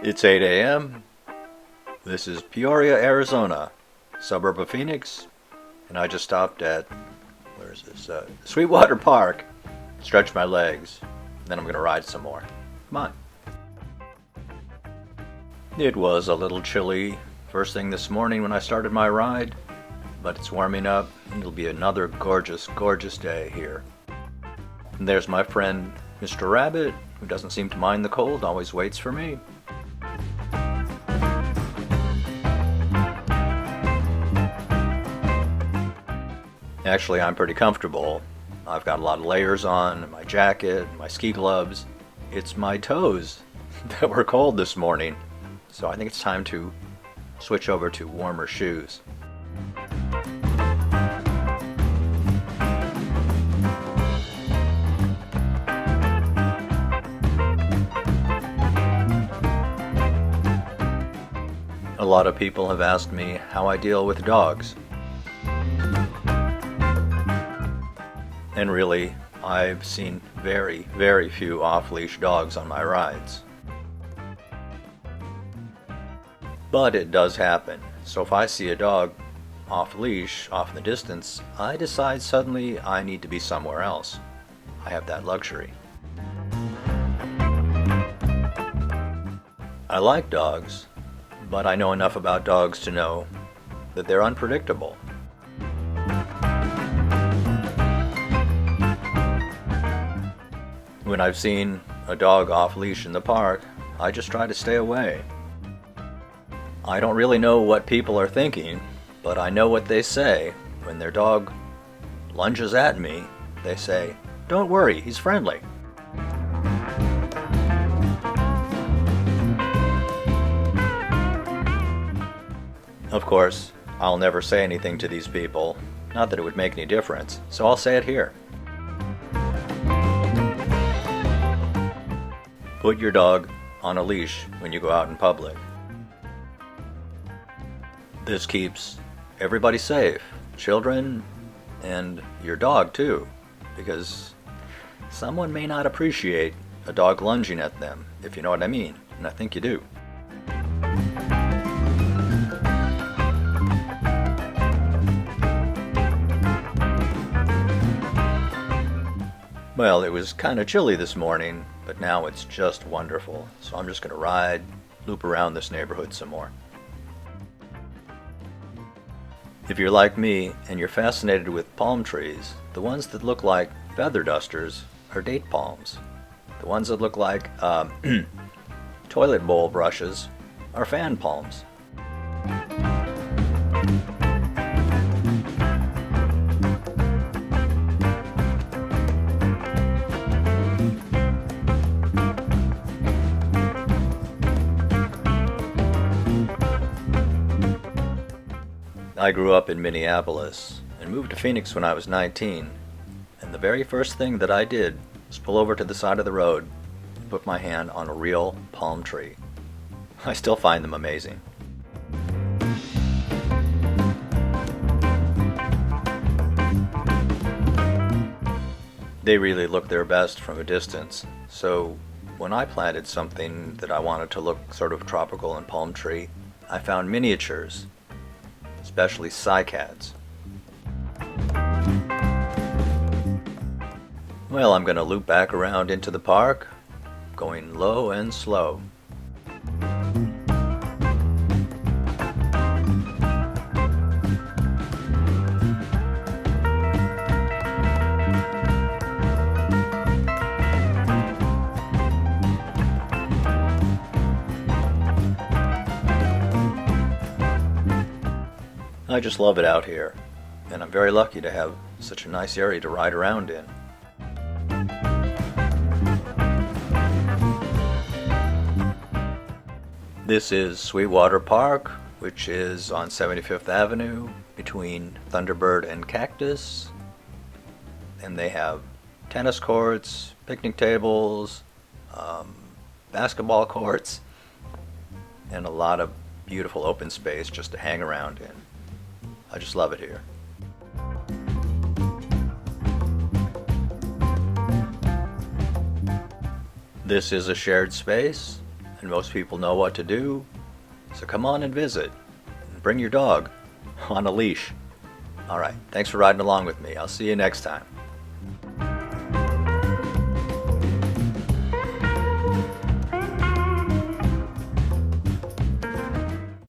It's 8 a.m. This is Peoria, Arizona, suburb of Phoenix, and I just stopped at, where is this? Sweetwater Park. Stretch my legs, then I'm going to ride some more. Come on. It was a little chilly first thing this morning when I started my ride, but it's warming up and it'll be another gorgeous, gorgeous day here. And there's my friend, Mr. Rabbit, who doesn't seem to mind the cold, always waits for me. Actually, I'm pretty comfortable. I've got a lot of layers on, my jacket, my ski gloves. It's my toes that were cold this morning, so I think it's time to switch over to warmer shoes. A lot of people have asked me how I deal with dogs. And really, I've seen very, very few off-leash dogs on my rides. But it does happen. So if I see a dog off-leash, off in the distance, I decide suddenly I need to be somewhere else. I have that luxury. I like dogs, but I know enough about dogs to know that they're unpredictable. When I've seen a dog off-leash in the park, I just try to stay away. I don't really know what people are thinking, but I know what they say. When their dog lunges at me, they say, "Don't worry, he's friendly." Of course, I'll never say anything to these people, not that it would make any difference, so I'll say it here. Put your dog on a leash when you go out in public. This keeps everybody safe, children and your dog too, because someone may not appreciate a dog lunging at them, if you know what I mean, and I think you do. Well, it was kind of chilly this morning, but now it's just wonderful. So I'm just going to ride, loop around this neighborhood some more. If you're like me and you're fascinated with palm trees, the ones that look like feather dusters are date palms. The ones that look like toilet bowl brushes are fan palms. I grew up in Minneapolis and moved to Phoenix when I was 19, and the very first thing that I did was pull over to the side of the road and put my hand on a real palm tree. I still find them amazing. They really look their best from a distance, so when I planted something that I wanted to look sort of tropical and palm tree, I found miniatures, especially cycads. Well, I'm going to loop back around into the park, going low and slow. I just love it out here, and I'm very lucky to have such a nice area to ride around in. This is Sweetwater Park, which is on 75th Avenue between Thunderbird and Cactus, and they have tennis courts, picnic tables, basketball courts, and a lot of beautiful open space just to hang around in. I just love it here. This is a shared space, and most people know what to do. So come on and visit. And bring your dog on a leash. All right, thanks for riding along with me. I'll see you next time.